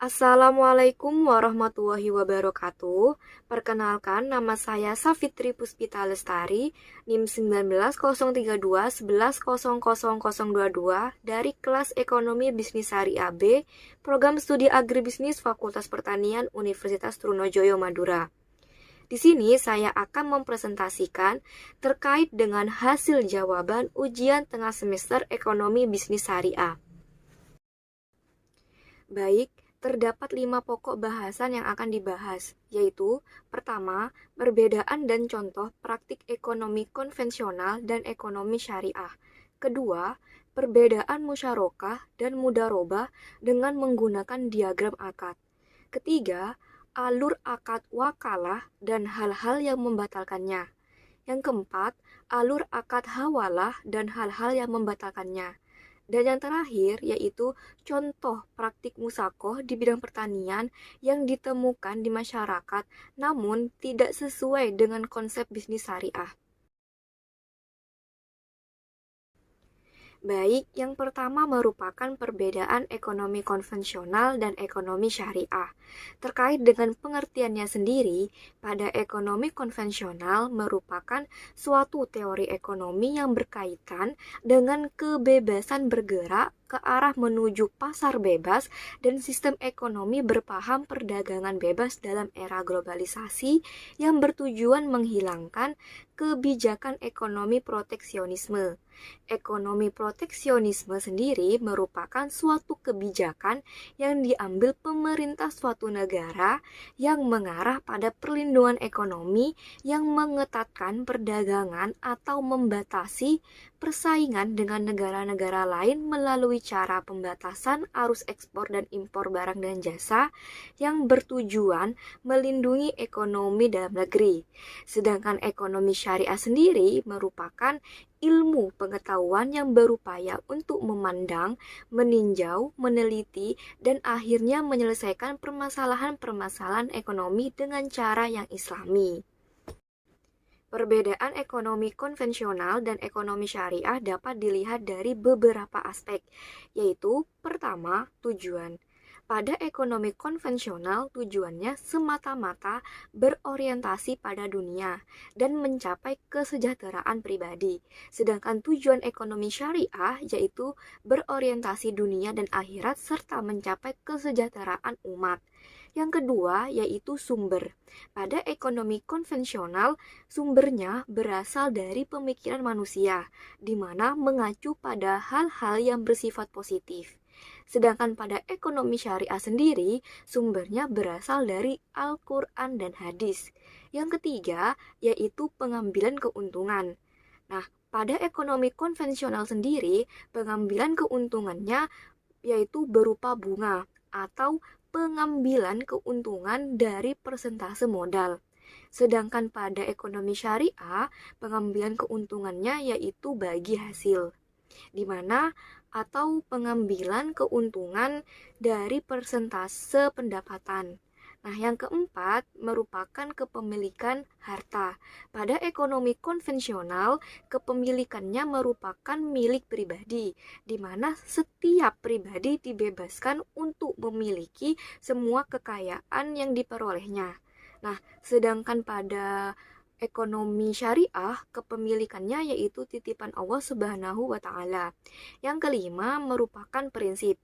Assalamualaikum warahmatullahi wabarakatuh. Perkenalkan, nama saya Safitri Puspita Lestari, NIM 190321100022 dari kelas Ekonomi Bisnis Syariah B, Program Studi Agribisnis Fakultas Pertanian Universitas Trunojoyo Madura. Di sini saya akan mempresentasikan terkait dengan hasil jawaban ujian tengah semester Ekonomi Bisnis Syariah. Baik, terdapat 5 pokok bahasan yang akan dibahas, yaitu pertama, perbedaan dan contoh praktik ekonomi konvensional dan ekonomi syariah. Kedua, perbedaan musyarakah dan mudarobah dengan menggunakan diagram akad. Ketiga, alur akad wakalah dan hal-hal yang membatalkannya. Yang keempat, alur akad hawalah dan hal-hal yang membatalkannya. Dan yang terakhir yaitu contoh praktik musakoh di bidang pertanian yang ditemukan di masyarakat namun tidak sesuai dengan konsep bisnis syariah. Baik, yang pertama merupakan perbedaan ekonomi konvensional dan ekonomi syariah. Terkait dengan pengertiannya sendiri, pada ekonomi konvensional merupakan suatu teori ekonomi yang berkaitan dengan kebebasan bergerak ke arah menuju pasar bebas dan sistem ekonomi berpaham perdagangan bebas dalam era globalisasi yang bertujuan menghilangkan kebijakan ekonomi proteksionisme. Ekonomi proteksionisme sendiri merupakan suatu kebijakan yang diambil pemerintah suatu negara yang mengarah pada perlindungan ekonomi yang mengetatkan perdagangan atau membatasi persaingan dengan negara-negara lain melalui cara pembatasan arus ekspor dan impor barang dan jasa yang bertujuan melindungi ekonomi dalam negeri. Sedangkan ekonomi syariah sendiri merupakan ilmu pengetahuan yang berupaya untuk memandang, meninjau, meneliti, dan akhirnya menyelesaikan permasalahan-permasalahan ekonomi dengan cara yang islami. Perbedaan ekonomi konvensional dan ekonomi syariah dapat dilihat dari beberapa aspek, yaitu pertama, tujuan. Pada ekonomi konvensional, tujuannya semata-mata berorientasi pada dunia dan mencapai kesejahteraan pribadi. Sedangkan tujuan ekonomi syariah yaitu berorientasi dunia dan akhirat serta mencapai kesejahteraan umat. Yang kedua yaitu sumber. Pada ekonomi konvensional, sumbernya berasal dari pemikiran manusia, di mana mengacu pada hal-hal yang bersifat positif. Sedangkan pada ekonomi syariah sendiri, sumbernya berasal dari Al-Quran dan hadis. Yang ketiga, yaitu pengambilan keuntungan. Nah, pada ekonomi konvensional sendiri, pengambilan keuntungannya yaitu berupa bunga atau pengambilan keuntungan dari persentase modal. Sedangkan pada ekonomi syariah, pengambilan keuntungannya yaitu bagi hasil, di mana atau pengambilan keuntungan dari persentase pendapatan. Nah, yang keempat merupakan kepemilikan harta. Pada ekonomi konvensional, kepemilikannya merupakan milik pribadi, di mana setiap pribadi dibebaskan untuk memiliki semua kekayaan yang diperolehnya. Nah, sedangkan pada ekonomi syariah, kepemilikannya yaitu titipan Allah Subhanahu wa Ta'ala. Yang kelima merupakan prinsip.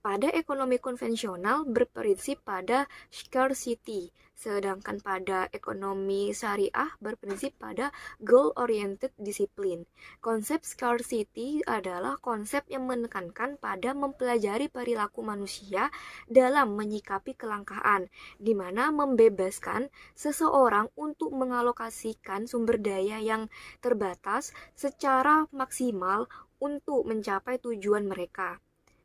Pada ekonomi konvensional berprinsip pada scarcity, sedangkan pada ekonomi syariah berprinsip pada goal-oriented discipline. Konsep scarcity adalah konsep yang menekankan pada mempelajari perilaku manusia dalam menyikapi kelangkaan, di mana membebaskan seseorang untuk mengalokasikan sumber daya yang terbatas secara maksimal untuk mencapai tujuan mereka.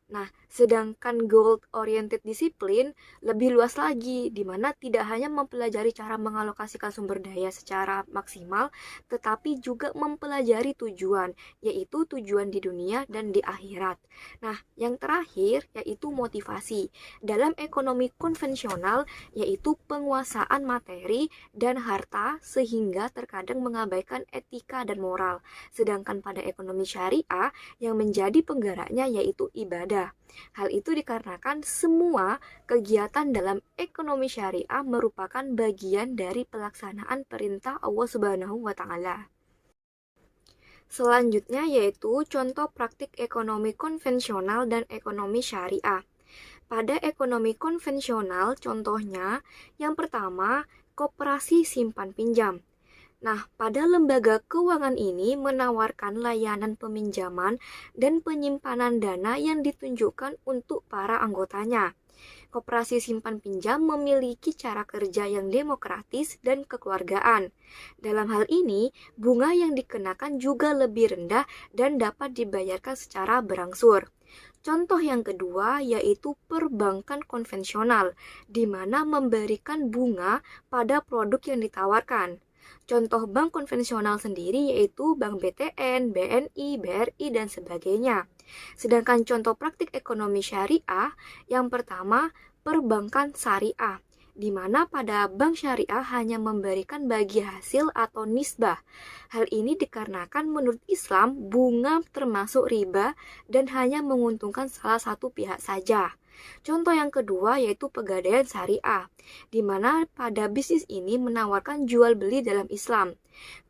Nah, sedangkan goal-oriented discipline lebih luas lagi, di mana tidak hanya mempelajari cara mengalokasikan sumber daya secara maksimal, tetapi juga mempelajari tujuan, yaitu tujuan di dunia dan di akhirat. Nah, yang terakhir yaitu motivasi. Dalam ekonomi konvensional, yaitu penguasaan materi dan harta sehingga terkadang mengabaikan etika dan moral. Sedangkan pada ekonomi syariah, yang menjadi penggeraknya yaitu ibadah berbeda. Hal itu dikarenakan semua kegiatan dalam ekonomi syariah merupakan bagian dari pelaksanaan perintah Allah Subhanahu wa Ta'ala. Selanjutnya yaitu contoh praktik ekonomi konvensional dan ekonomi syariah. Pada ekonomi konvensional, contohnya yang pertama, koperasi simpan pinjam. Nah, pada lembaga keuangan ini menawarkan layanan peminjaman dan penyimpanan dana yang ditunjukkan untuk para anggotanya. Koperasi simpan pinjam memiliki cara kerja yang demokratis dan kekeluargaan. Dalam hal ini, bunga yang dikenakan juga lebih rendah dan dapat dibayarkan secara berangsur. Contoh yang kedua yaitu perbankan konvensional, di mana memberikan bunga pada produk yang ditawarkan. Contoh bank konvensional sendiri yaitu Bank BTN, BNI, BRI, dan sebagainya. Sedangkan contoh praktik ekonomi syariah, yang pertama perbankan syariah, di mana pada bank syariah hanya memberikan bagi hasil atau nisbah. Hal ini dikarenakan menurut Islam bunga termasuk riba dan hanya menguntungkan salah satu pihak saja. Contoh yang kedua yaitu pegadaian syariah, di mana pada bisnis ini menawarkan jual beli dalam Islam.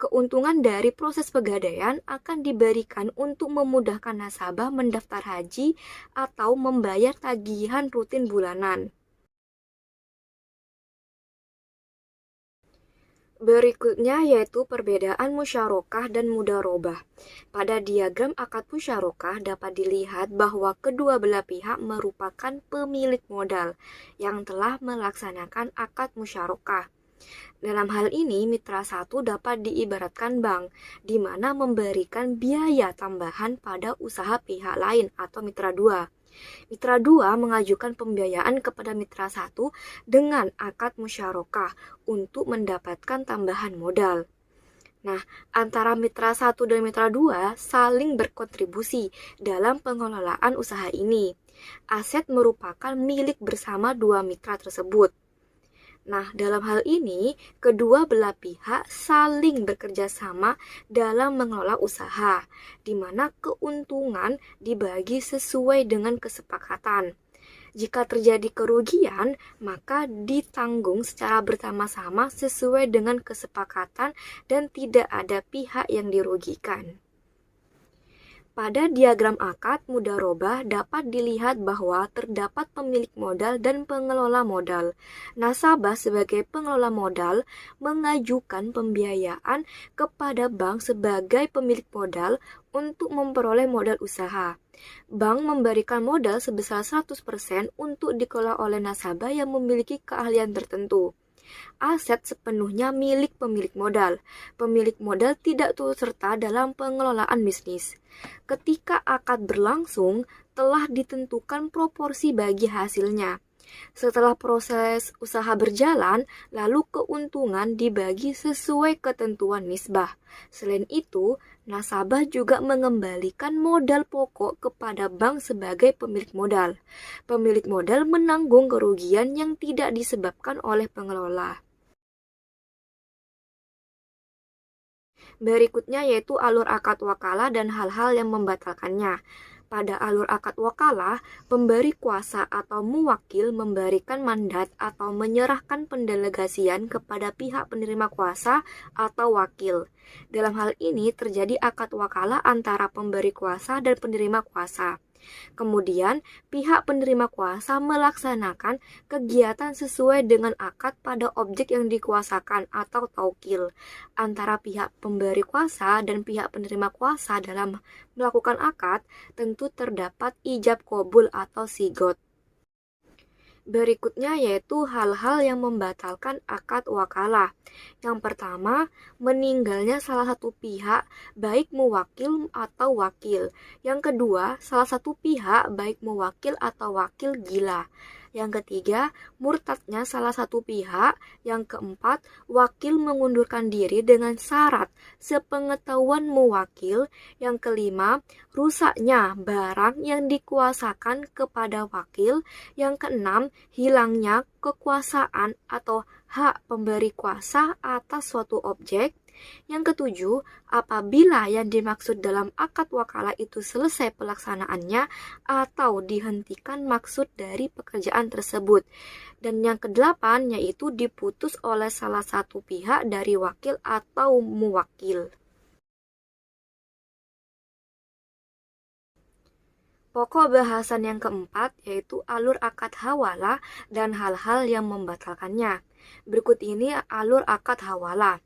Keuntungan dari proses pegadaian akan diberikan untuk memudahkan nasabah mendaftar haji atau membayar tagihan rutin bulanan. Berikutnya yaitu perbedaan musyarakah dan mudharabah. Pada diagram akad musyarakah dapat dilihat bahwa kedua belah pihak merupakan pemilik modal yang telah melaksanakan akad musyarakah. Dalam hal ini, mitra satu dapat diibaratkan bank, di mana memberikan biaya tambahan pada usaha pihak lain atau mitra dua. Mitra 2 mengajukan pembiayaan kepada mitra 1 dengan akad musyarakah untuk mendapatkan tambahan modal. Nah, antara mitra 1 dan mitra 2 saling berkontribusi dalam pengelolaan usaha ini. Aset merupakan milik bersama dua mitra tersebut. Nah, dalam hal ini, kedua belah pihak saling bekerja sama dalam mengelola usaha, di mana keuntungan dibagi sesuai dengan kesepakatan. Jika terjadi kerugian, maka ditanggung secara bersama-sama sesuai dengan kesepakatan dan tidak ada pihak yang dirugikan. Pada diagram akad mudharabah dapat dilihat bahwa terdapat pemilik modal dan pengelola modal. Nasabah sebagai pengelola modal mengajukan pembiayaan kepada bank sebagai pemilik modal untuk memperoleh modal usaha. Bank memberikan modal sebesar 100% untuk dikelola oleh nasabah yang memiliki keahlian tertentu. Aset sepenuhnya milik pemilik modal. Pemilik modal tidak turut serta dalam pengelolaan bisnis. Ketika akad berlangsung, telah ditentukan proporsi bagi hasilnya. Setelah proses usaha berjalan, lalu keuntungan dibagi sesuai ketentuan nisbah. Selain itu, nasabah juga mengembalikan modal pokok kepada bank sebagai pemilik modal. Pemilik modal menanggung kerugian yang tidak disebabkan oleh pengelola. Berikutnya yaitu alur akad wakalah dan hal-hal yang membatalkannya. Pada alur akad wakalah, pemberi kuasa atau muwakil memberikan mandat atau menyerahkan pendelegasian kepada pihak penerima kuasa atau wakil. Dalam hal ini terjadi akad wakalah antara pemberi kuasa dan penerima kuasa. Kemudian, pihak penerima kuasa melaksanakan kegiatan sesuai dengan akad pada objek yang dikuasakan atau taukil. Antara pihak pemberi kuasa dan pihak penerima kuasa dalam melakukan akad tentu terdapat ijab qabul atau sigot. Berikutnya yaitu hal-hal yang membatalkan akad wakalah. Yang pertama, meninggalnya salah satu pihak baik muwakil atau wakil. Yang kedua, salah satu pihak baik muwakil atau wakil gila. Yang ketiga, murtadnya salah satu pihak. Yang keempat, wakil mengundurkan diri dengan syarat sepengetahuan muwakil. Yang kelima, rusaknya barang yang dikuasakan kepada wakil. Yang keenam, hilangnya kekuasaan atau hak pemberi kuasa atas suatu objek. Yang ketujuh, apabila yang dimaksud dalam akad wakalah itu selesai pelaksanaannya atau dihentikan maksud dari pekerjaan tersebut. Dan yang kedelapan, yaitu diputus oleh salah satu pihak dari wakil atau muwakil. Pokok bahasan yang keempat yaitu alur akad hawalah dan hal-hal yang membatalkannya. Berikut ini alur akad hawalah.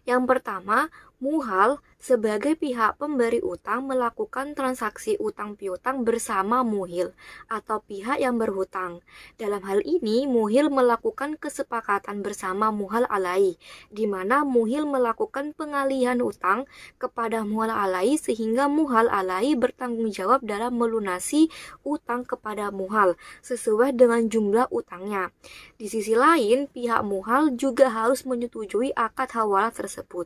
Yang pertama, muhal sebagai pihak pemberi utang melakukan transaksi utang piutang bersama muhil atau pihak yang berhutang. Dalam hal ini, muhil melakukan kesepakatan bersama muhal alai, di mana muhil melakukan pengalihan utang kepada muhal alai sehingga muhal alai bertanggung jawab dalam melunasi utang kepada muhal sesuai dengan jumlah utangnya. Di sisi lain, pihak muhal juga harus menyetujui akad hawalah tersebut.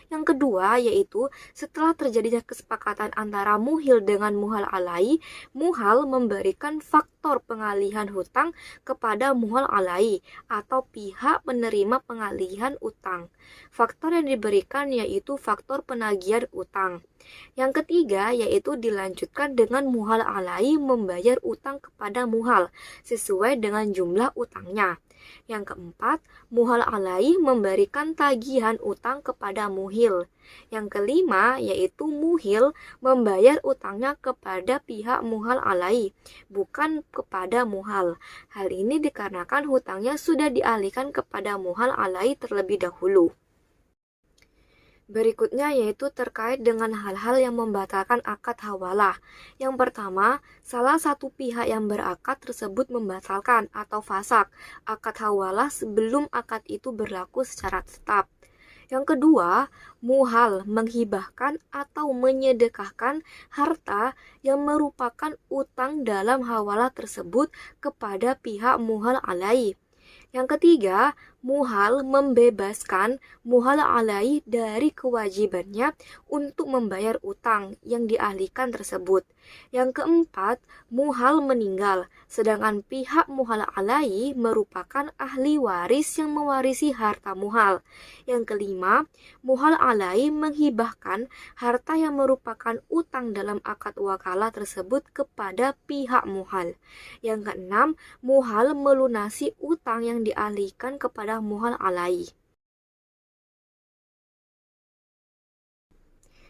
Yang kedua yaitu setelah terjadinya kesepakatan antara muhil dengan muhal alai, muhal memberikan faktor pengalihan hutang kepada muhal alai atau pihak penerima pengalihan utang. Faktor yang diberikan yaitu faktor penagihan utang. Yang ketiga yaitu dilanjutkan dengan muhal alai membayar utang kepada muhal sesuai dengan jumlah utangnya. Yang keempat, muhal alai memberikan tagihan utang kepada muhil. Yang kelima, yaitu muhil membayar utangnya kepada pihak muhal alai, bukan kepada muhal. Hal ini dikarenakan hutangnya sudah dialihkan kepada muhal alai terlebih dahulu. Berikutnya yaitu terkait dengan hal-hal yang membatalkan akad hawalah. Yang pertama, salah satu pihak yang berakad tersebut membatalkan atau fasak akad hawalah sebelum akad itu berlaku secara tetap. Yang kedua, muhal menghibahkan atau menyedekahkan harta yang merupakan utang dalam hawalah tersebut kepada pihak muhal alai. Yang ketiga, muhal membebaskan muhal alai dari kewajibannya untuk membayar utang yang dialihkan tersebut. Yang keempat, muhal meninggal, sedangkan pihak muhal alai merupakan ahli waris yang mewarisi harta muhal. Yang kelima, muhal alai menghibahkan harta yang merupakan utang dalam akad wakalah tersebut kepada pihak muhal. Yang keenam, muhal melunasi utang yang dialihkan kepada muhal alai.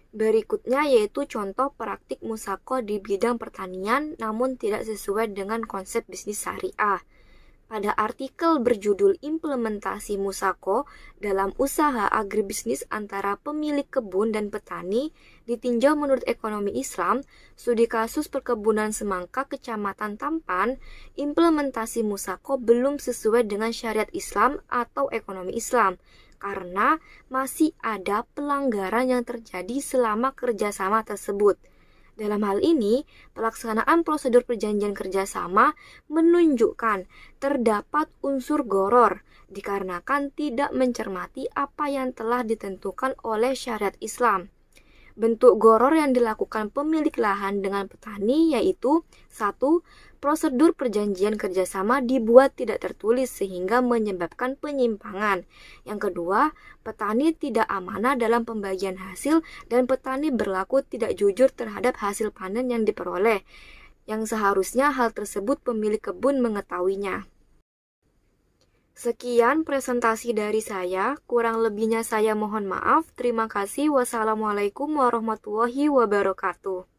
Berikutnya yaitu contoh praktik musako di bidang pertanian namun tidak sesuai dengan konsep bisnis syariah. Pada artikel berjudul Implementasi Musako dalam usaha agribisnis antara pemilik kebun dan petani ditinjau menurut ekonomi Islam, studi kasus perkebunan semangka Kecamatan Tampan, implementasi Musako belum sesuai dengan syariat Islam atau ekonomi Islam karena masih ada pelanggaran yang terjadi selama kerjasama tersebut. Dalam hal ini, pelaksanaan prosedur perjanjian kerjasama menunjukkan terdapat unsur goror dikarenakan tidak mencermati apa yang telah ditentukan oleh syariat Islam. Bentuk goror yang dilakukan pemilik lahan dengan petani yaitu 1. Prosedur perjanjian kerjasama dibuat tidak tertulis sehingga menyebabkan penyimpangan. Yang kedua, petani tidak amanah dalam pembagian hasil dan petani berlaku tidak jujur terhadap hasil panen yang diperoleh, yang seharusnya hal tersebut pemilik kebun mengetahuinya. Sekian presentasi dari saya, kurang lebihnya saya mohon maaf. Terima kasih. Wassalamualaikum warahmatullahi wabarakatuh.